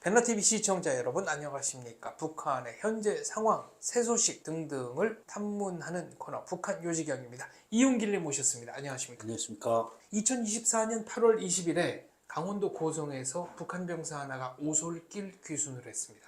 벤나TV 시청자 여러분 안녕하십니까. 북한의 현재 상황, 새 소식 등등을 탐문하는 코너 북한 요지경입니다. 이용길님 모셨습니다. 안녕하십니까. 안녕하십니까. 2024년 8월 20일에 강원도 고성에서 북한 병사 하나가 오솔길 귀순을 했습니다.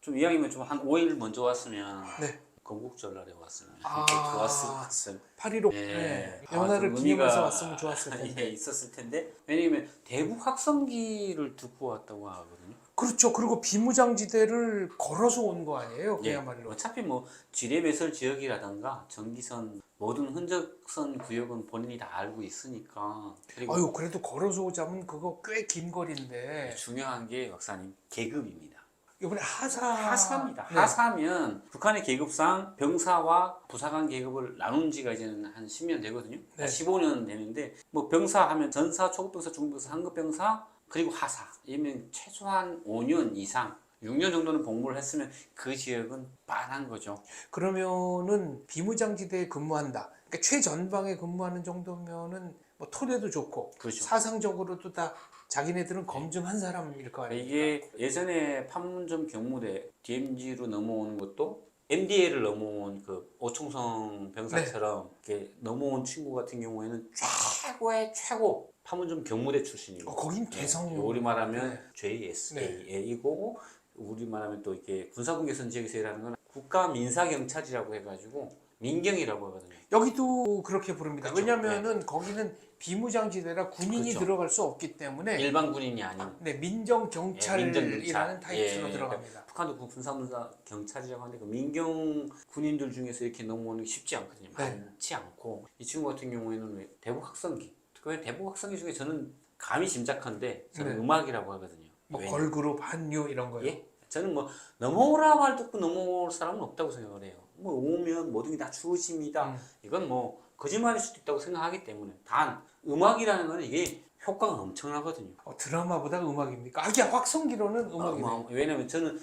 좀 이왕이면 좀 한 5일 먼저 왔으면 네. 건국절날에 왔으면 아, 좋았을 것 같아요. 8.15 네. 연화를 좀 기념해서 의미가 왔으면 좋았을 텐데. 예, 있었을 텐데. 왜냐면 대북 확성기를 듣고 왔다고 하거든요. 그렇죠. 그리고 비무장지대를 걸어서 온 거 아니에요? 예, 그야말로. 어차피 뭐 지뢰배설 지역이라든가 전기선 모든 흔적선 구역은 본인이 다 알고 있으니까. 그리고 아유, 그래도 걸어서 오자면 그거 꽤 긴 거리인데. 중요한 게 박사님 계급입니다. 이번에 하사입니다. 네. 하사면 북한의 계급상 병사와 부사관 계급을 나눈 지가 이제는 한 10년 되거든요. 네. 15년 되는데 뭐 병사 하면 전사, 초급병사, 중급병사, 상급병사 그리고 하사 이면 최소한 5년 이상 6년 정도는 복무를 했으면 그 지역은 빤한 거죠. 그러면은 비무장지대에 근무한다. 그러니까 최전방에 근무하는 정도면은 뭐 토대도 좋고 그렇죠. 사상적으로도 다 자기네들은 검증한 사람일 거 아니에요. 이게 예전에 판문점 경무대 DMZ로 넘어오는 것도 MDL을 넘어온 그 오총성 병사처럼 이렇게 넘어온 친구 같은 경우에는 최고의 최고 판문점 경무대 출신이고 거긴 개성. 우리 말하면 네. JSA이고 우리 말하면 또 이렇게 군사분계선 지역에서 일하는 건 국가민사경찰이라고 해가지고 민경이라고 하거든요. 여기도 그렇게 부릅니다. 그렇죠. 왜냐면은 거기는 비무장지대라 군인이 그렇죠. 들어갈 수 없기 때문에 일반 군인이 아닌 네, 민정경찰이라는 민정경찰. 타이틀로 예, 들어갑니다. 북한도 군사문사 경찰이라고 하는데 그 민경 군인들 중에서 이렇게 넘어오는 게 쉽지 않거든요. 네. 많지 않고 이 친구 같은 경우에는 왜 대북 확성기. 그 대북 확성기 중에 저는 감히 짐작한데 저는 네. 음악이라고 하거든요. 뭐 왜냐- 걸그룹, 한류 이런 거요. 예? 저는 뭐 넘어오라 말 듣고 넘어올 사람은 없다고 생각을 해요. 뭐 오면 모든 게 다 주어집니다. 이건 뭐 거짓말일 수도 있다고 생각하기 때문에 단 음악이라는 건 이게 효과가 엄청나거든요. 드라마보다 음악입니까? 하기야 확성기로는 음악이네. 왜냐면 저는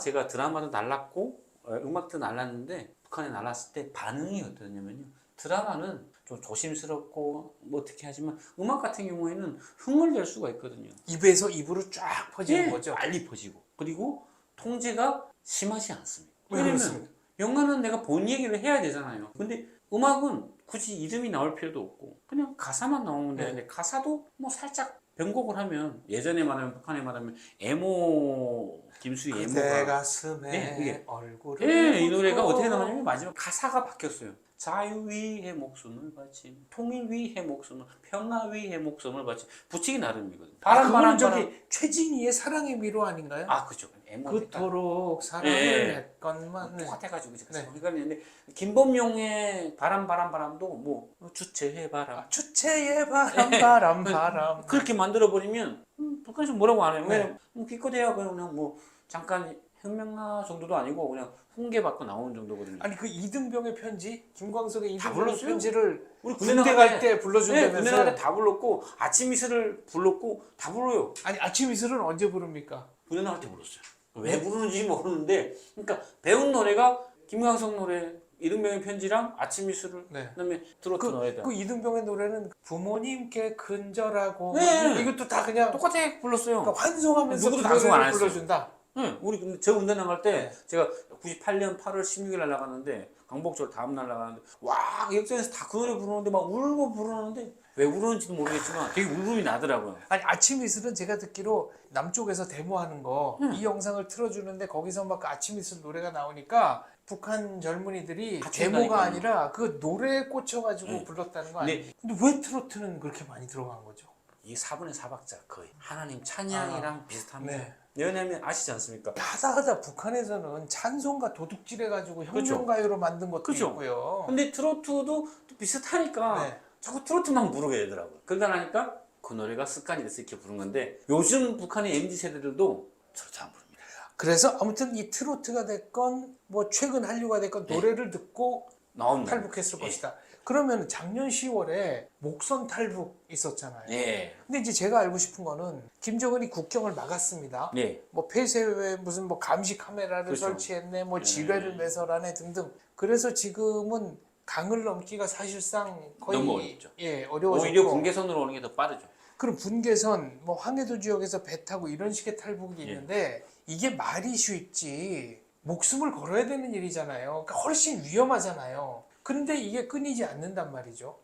제가 드라마도 날랐고 음악도 날랐는데 북한에 날랐을 때 반응이 어떠냐면요. 드라마는 좀 조심스럽고 뭐 어떻게 하지만 음악 같은 경우에는 흥을 낼 수가 있거든요. 입에서 입으로 쫙 퍼지는 예, 거죠. 빨리 퍼지고 그리고 통제가 심하지 않습니다. 왜 왜냐면 그렇습니까? 영화는 내가 본 얘기를 해야 되잖아요. 근데 음악은 굳이 이름이 나올 필요도 없고 그냥 가사만 나오면 되는데 가사도 뭐 살짝 변곡을 하면 예전에 말하면 북한에 말하면 애모 김수희 그대 애모가 가슴에 네, 이게. 얼굴을 예, 이 노래가 묻고. 어떻게 나오냐면 마지막 가사가 바뀌었어요. 자유 위에 목숨을 바친 통일 위에 목숨을 평화 위에 목숨을 바친 붙이기 나름이거든요. 그거는 저기 최진희의 사랑의 미로 아닌가요? 그죠. 애모 그토록 사랑을 예. 했건만. 네. 똑같아가지고 제가 네. 헷갈리는데 김범용의 바람도 뭐 주체의 바람 주체의 바람 예. 바람. 그렇게 만들어 버리면 북한에서 뭐라고 안 해요. 네. 왜냐면 기껏해야 그냥 뭐 잠깐 혁명가 정도도 아니고 그냥 훈계 받고 나오는 정도거든요. 아니 그 이등병의 편지, 김광석의 다 이등병의 불렀어요. 편지를 우리 군대 갈 때 불러준다면서요? 군대 갈 때 다 불렀고 아침 이슬을 불렀고 다 불러요. 아니 아침 이슬은 언제 부릅니까? 군대 나갈 때 불렀어요. 왜 부르는지 모르는데 그러니까 배운 노래가 김광석 노래 이등병의 편지랑 아침 이슬을 네. 그다음에 트로트 노래들 그 이등병의 노래는 부모님께 근절하고 네. 이것도 다 그냥 똑같아 불렀어요. 그러니까 환송하면서 누구도 그 방송 안 노래를 했어요. 불러준다. 응, 우리 근데 저 운전 나갈 때 네. 제가 98년 8월 16일 날 나갔는데 광복절 다음 날 나가는데 와 역전에서 다 그 노래 부르는데 막 울고 부르는데 왜 우는지도 모르겠지만 되게 울음이 나더라고요. 아니 아침 이슬은 제가 듣기로 남쪽에서 데모하는 거 이 영상을 틀어주는데 거기서 막 아침 이슬 노래가 나오니까 북한 젊은이들이 같이 데모가 한다니까요. 아니라 그 노래에 꽂혀가지고 네. 불렀다는 거 네. 아니에요? 근데 왜 트로트는 그렇게 많이 들어간 거죠? 이 4분의 4박자 거의 하나님 찬양이랑 비슷합니다. 네. 왜냐면 아시지 않습니까? 하다 북한에서는 찬송가 도둑질 해가지고 그렇죠. 혁명가요로 만든 것도 그렇죠. 있고요. 근데 트로트도 또 비슷하니까 네. 자꾸 트로트만 부르게 되더라고요. 그러다 나니까 그 노래가 습관이 돼서 이렇게 부른 건데 요즘 북한의 MZ 세대들도 트로트 안 부릅니다. 그래서 아무튼 이 트로트가 됐건 뭐 최근 한류가 됐건 노래를 듣고 나온다. 탈북했을 예. 것이다. 그러면 작년 10월에 목선 탈북 있었잖아요. 네. 근데 이제 제가 알고 싶은 거는 김정은이 국경을 막았습니다. 네. 뭐 폐쇄에 무슨 뭐 감시 카메라를 그렇죠. 설치했네, 뭐 지뢰를 매설하네 등등. 그래서 지금은 강을 넘기가 사실상 거의 너무 어렵죠. 예, 어려워졌고 오히려 분계선으로 오는 게 더 빠르죠. 그럼 분계선, 뭐 황해도 지역에서 배 타고 이런 식의 탈북이 예. 있는데 이게 말이 쉽지 목숨을 걸어야 되는 일이잖아요. 그러니까 훨씬 위험하잖아요. 근데 이게 끊이지 않는단 말이죠.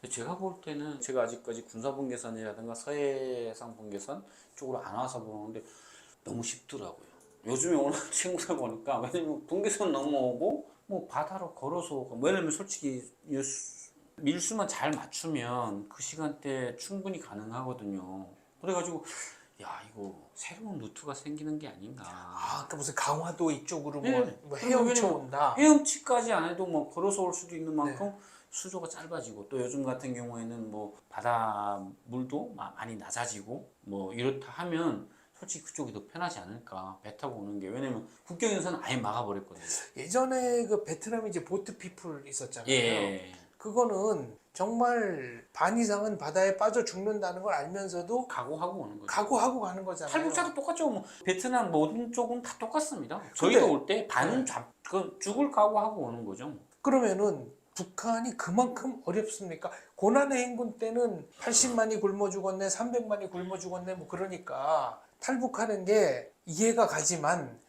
제가 볼 때는 제가 아직까지 군사분계선이라든가 서해상 분계선 쪽으로 안 와서 보는데 너무 쉽더라고요. 요즘에 오는 친구들 보니까 왜냐면 분계선 넘어오고 뭐 바다로 걸어서 오고 왜냐면 솔직히 밀수만 잘 맞추면 그 시간대 충분히 가능하거든요. 그래가지고 야 이거 새로운 루트가 생기는 게 아닌가. 그러니까 무슨 강화도 이쪽으로 예. 뭐 헤엄쳐 왜냐면 온다. 헤엄치까지 안 해도 뭐 걸어서 올 수도 있는 만큼 수조가 짧아지고 또 요즘 같은 경우에는 뭐 바다 물도 많이 낮아지고 뭐 이렇다 하면 솔직히 그쪽이 더 편하지 않을까 배 타고 오는 게 왜냐면 국경에서는 아예 막아버렸거든요. 예전에 그 베트남에 이제 보트 피플 있었잖아요. 예. 그거는 정말 반 이상은 바다에 빠져 죽는다는 걸 알면서도 각오하고 오는 거죠. 각오하고 가는 거잖아요. 탈북자도 똑같죠. 뭐 베트남 모든 쪽은 다 똑같습니다. 저희도 올 때 반은 죽을 각오하고 오는 거죠. 그러면은 북한이 그만큼 어렵습니까? 고난의 행군 때는 80만이 굶어 죽었네, 300만이 굶어 죽었네, 뭐 그러니까 탈북하는 게 이해가 가지만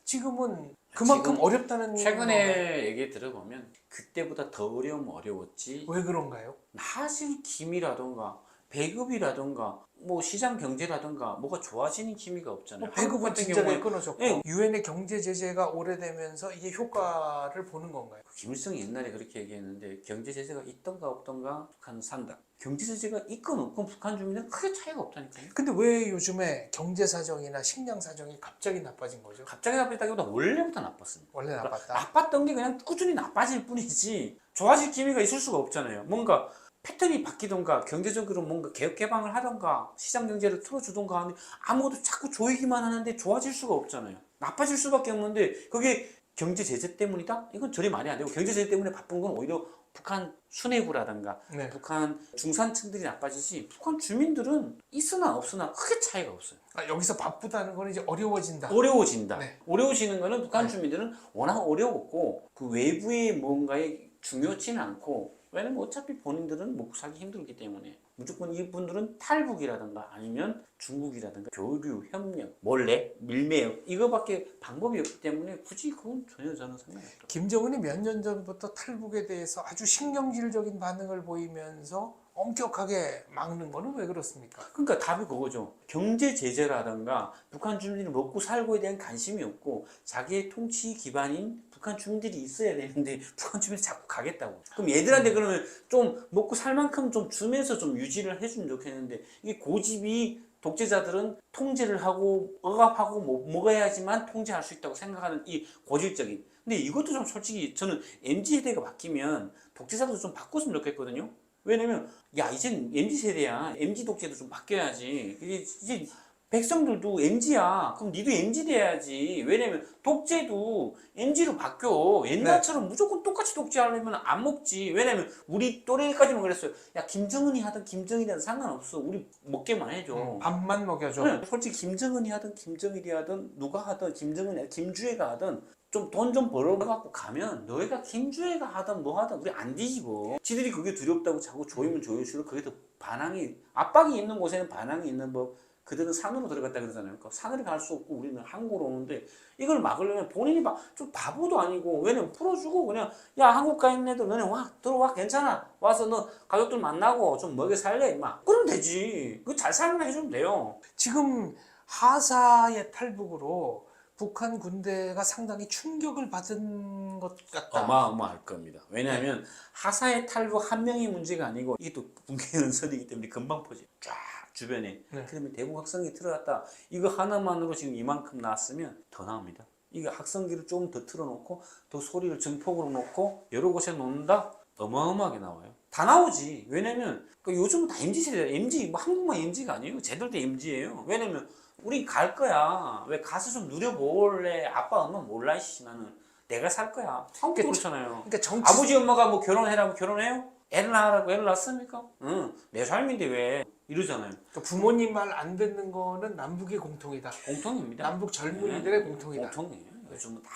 지금은 그만큼 지금 어렵다는 건가요? 최근에 얘기 들어보면 그때보다 더 어려웠지. 왜 그런가요? 사실 기미라던가 배급이라던가 뭐 시장 경제라던가 뭐가 좋아지는 기미가 없잖아요. 배급은 한국 같은 진작에 경우에 끊어졌고 예. 유엔의 경제 제재가 오래되면서 이게 효과를 보는 건가요? 김일성이 옛날에 그렇게 얘기했는데 경제 제재가 있던가 없던가 북한은 산다. 경제 제재가 있건 없건 북한 주민은 크게 차이가 없다니까요. 근데 왜 요즘에 경제 사정이나 식량 사정이 갑자기 나빠진 거죠? 갑자기 나빠졌다기보다 원래부터 나빴습니다. 원래 나빴다. 나빴던 게 그냥 꾸준히 나빠질 뿐이지 좋아질 기미가 있을 수가 없잖아요. 뭔가 패턴이 바뀌던가 경제적으로 뭔가 개혁 개방을 하던가 시장 경제를 틀어주던가 하는데 아무것도 자꾸 조이기만 하는데 좋아질 수가 없잖아요. 나빠질 수밖에 없는데 그게 경제 제재 때문이다? 이건 저리 말이 안 되고 경제 제재 때문에 바쁜 건 오히려 북한 수뇌부라든가 네. 북한 중산층들이 나빠지지 북한 주민들은 있으나 없으나 크게 차이가 없어요. 여기서 바쁘다는 건 이제 어려워진다. 어려워진다. 네. 어려워지는 거는 북한 주민들은 워낙 어려웠고 그 외부의 뭔가에 중요치는 않고 왜냐면 어차피 본인들은 먹고 살기 힘들기 때문에 무조건 이분들은 탈북이라든가 아니면 중국이라든가 교류, 협력, 몰래, 밀매업 이거밖에 방법이 없기 때문에 굳이 그건 전혀 저는 상관이 없다. 김정은이 몇 년 전부터 탈북에 대해서 아주 신경질적인 반응을 보이면서 엄격하게 막는 거는 왜 그렇습니까? 그러니까 답이 그거죠. 경제 제재라든가 북한 주민들이 먹고 살고에 대한 관심이 없고 자기의 통치 기반인 북한 주민들이 있어야 되는데 북한 주민들이 자꾸 가겠다고. 그럼 얘들한테 그러면 좀 먹고 살 만큼 좀 주면서 좀 유지를 해주면 좋겠는데 이게 고집이 독재자들은 통제를 하고 억압하고 먹어야지만 통제할 수 있다고 생각하는 이 고질적인. 근데 이것도 좀 솔직히 저는 MZ세대가 바뀌면 독재자도 좀 바꿨으면 좋겠거든요. 왜냐면 야 이젠 MZ세대야. MZ 독재도 좀 바뀌어야지. 이제 백성들도 MZ야. 그럼 니도 MZ 돼야지. 왜냐면 독재도 MZ로 바뀌어. 옛날처럼 무조건 똑같이 독재하려면 안 먹지. 왜냐면 우리 또래까지만 그랬어요. 야 김정은이 하든 김정일이 하든 상관없어. 우리 먹게만 해줘. 밥만 먹여줘. 네, 솔직히 김정은이 하든 김정일이 하든 누가 하든 김정은이 김주애가 하든 좀 돈 좀 벌어갖고 가면 너희가 김주애가 하든 뭐 하든 우리 안 뒤집어. 지들이 그게 두렵다고 자꾸 조이면 조일수록 그게 더 반항이 압박이 있는 곳에는 반항이 있는 법. 그들은 산으로 들어갔다 그러잖아요. 그러니까 산을 갈 수 없고 우리는 한국으로 오는데 이걸 막으려면 본인이 좀 바보도 아니고 왜냐면 풀어주고 그냥 야 한국 가 있는 애들 너네 와 들어와 괜찮아 와서 너 가족들 만나고 좀 먹여 살래 임마 그러면 되지. 그거 잘 살면 해주면 돼요. 지금 하사의 탈북으로 북한 군대가 상당히 충격을 받은 것 같다. 어마어마할 겁니다. 왜냐하면 하사의 탈북 한 명의 문제가 아니고 이게 또 붕괴연설이기 때문에 금방 퍼져. 쫙 주변에. 네. 그러면 대북 확성기 들어갔다. 이거 하나만으로 지금 이만큼 나왔으면 더 나옵니다. 이거 확성기를 좀 더 틀어놓고 더 소리를 증폭으로 놓고 여러 곳에 놓는다? 어마어마하게 나와요. 다 나오지. 왜냐면 요즘은 다 MZ세대, MZ, 뭐 한국만 MZ가 아니에요. 쟤들도 MZ예요. 왜냐면 우리 갈 거야. 왜 가서 좀 누려볼래? 아빠 엄마 몰라 이씨 나는. 내가 살 거야. 한국도 그렇잖아요. 그러니까 아버지 엄마가 뭐 결혼해라면 결혼해요? 애를 낳으라고 애를 낳습니까? 응. 내 삶인데 왜? 이러잖아요. 그러니까 부모님 말 안 듣는 거는 남북의 공통이다. 공통입니다. 남북 젊은이들의 공통이다. 공통이에요. 요즘은 다.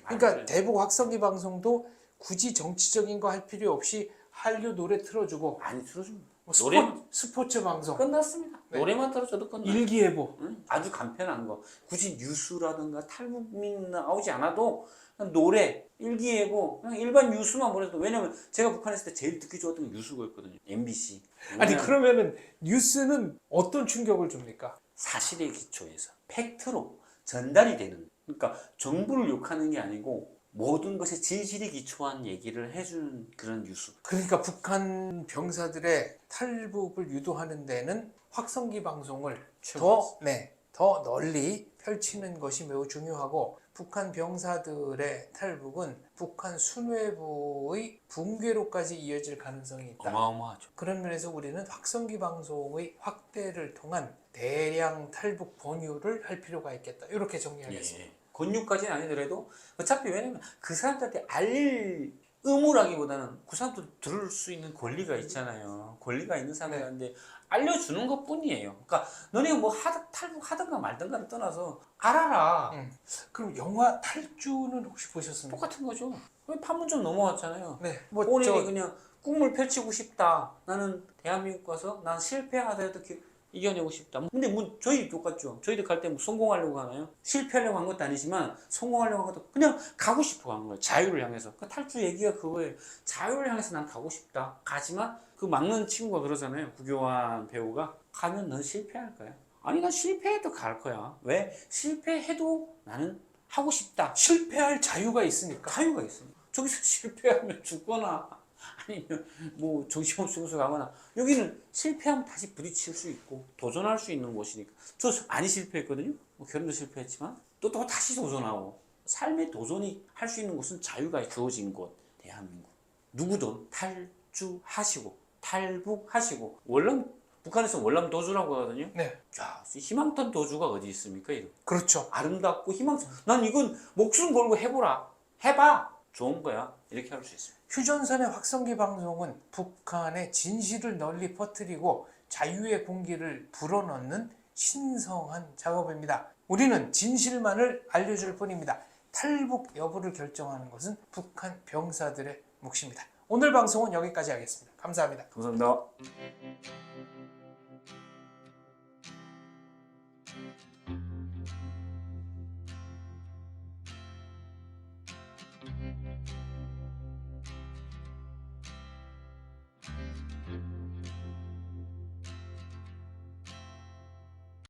그러니까 대북 확성기 방송도 굳이 정치적인 거 할 필요 없이 한류 노래 틀어주고 많이 틀어줍니다. 뭐 노래 스포츠 방송 끝났습니다. 네. 노래만 들어줘도 끝나. 일기예보. 응? 아주 간편한 거. 굳이 뉴스라든가 탈북민 나오지 않아도 그냥 노래, 일기예보, 그냥 일반 뉴스만 보내도. 왜냐면 제가 북한에 있을 때 제일 듣기 좋았던 게 뉴스고였거든요. MBC. 아니 그러면은 뉴스는 어떤 충격을 줍니까? 사실에 기초해서 팩트로 전달이 되는. 그러니까 정부를 욕하는 게 아니고 모든 것에 진실에 기초한 얘기를 해주는 그런 뉴스. 그러니까 북한 병사들의 탈북을 유도하는 데는 확성기 방송을 더 널리 펼치는 것이 매우 중요하고, 북한 병사들의 탈북은 북한 수뇌부의 붕괴로까지 이어질 가능성이 있다. 어마어마하죠. 그런 면에서 우리는 확성기 방송의 확대를 통한 대량 탈북 권유를 할 필요가 있겠다. 이렇게 정리하겠습니다. 예. 권유까지는 아니더라도 어차피 왜냐면 그 사람들한테 알릴 의무라기보다는 그 사람들 들을 수 있는 권리가 있잖아요. 권리가 있는 사람들한테 알려주는 것 뿐이에요. 그러니까 너네가 뭐 탈북하든가 말든가를 떠나서 알아라. 그럼 영화 탈주는 혹시 보셨습니까? 똑같은 거죠. 왜 판문점 넘어왔잖아요. 네. 본인이 그냥 꿈을 펼치고 싶다. 나는 대한민국 가서 난 실패하더라도 이겨내고 싶다. 근데 뭐 저희 똑같죠. 저희들 갈 때 뭐 성공하려고 하나요? 실패하려고 한 것도 아니지만 성공하려고 한 것도 그냥 가고 싶어 하는 거예요. 자유를 향해서. 그 탈주 얘기가 그거예요. 자유를 향해서 난 가고 싶다. 가지만 그 막는 친구가 그러잖아요. 구교환 배우가 가면 넌 실패할 거야. 아니 난 실패해도 갈 거야. 왜? 실패해도 나는 하고 싶다. 실패할 자유가 있으니까. 자유가 있습니다. 저기서 실패하면 죽거나 아니면 뭐 정신없이 곳에 가거나, 여기는 실패하면 다시 부딪힐 수 있고 도전할 수 있는 곳이니까. 저 많이 실패했거든요. 뭐 결혼도 실패했지만 또 다시 도전하고, 삶의 도전이 할 수 있는 곳은 자유가 주어진 곳, 대한민국. 누구든 탈주하시고 탈북하시고. 북한에서 월남도주라고 하거든요. 네. 자, 희망탄 도주가 어디 있습니까? 이런. 그렇죠. 아름답고 난 이건 목숨 걸고 해보라. 해봐. 좋은 거야. 이렇게 할 수 있습니다. 휴전선의 확성기 방송은 북한의 진실을 널리 퍼뜨리고 자유의 공기를 불어넣는 신성한 작업입니다. 우리는 진실만을 알려줄 뿐입니다. 탈북 여부를 결정하는 것은 북한 병사들의 몫입니다. 오늘 방송은 여기까지 하겠습니다. 감사합니다. 감사합니다.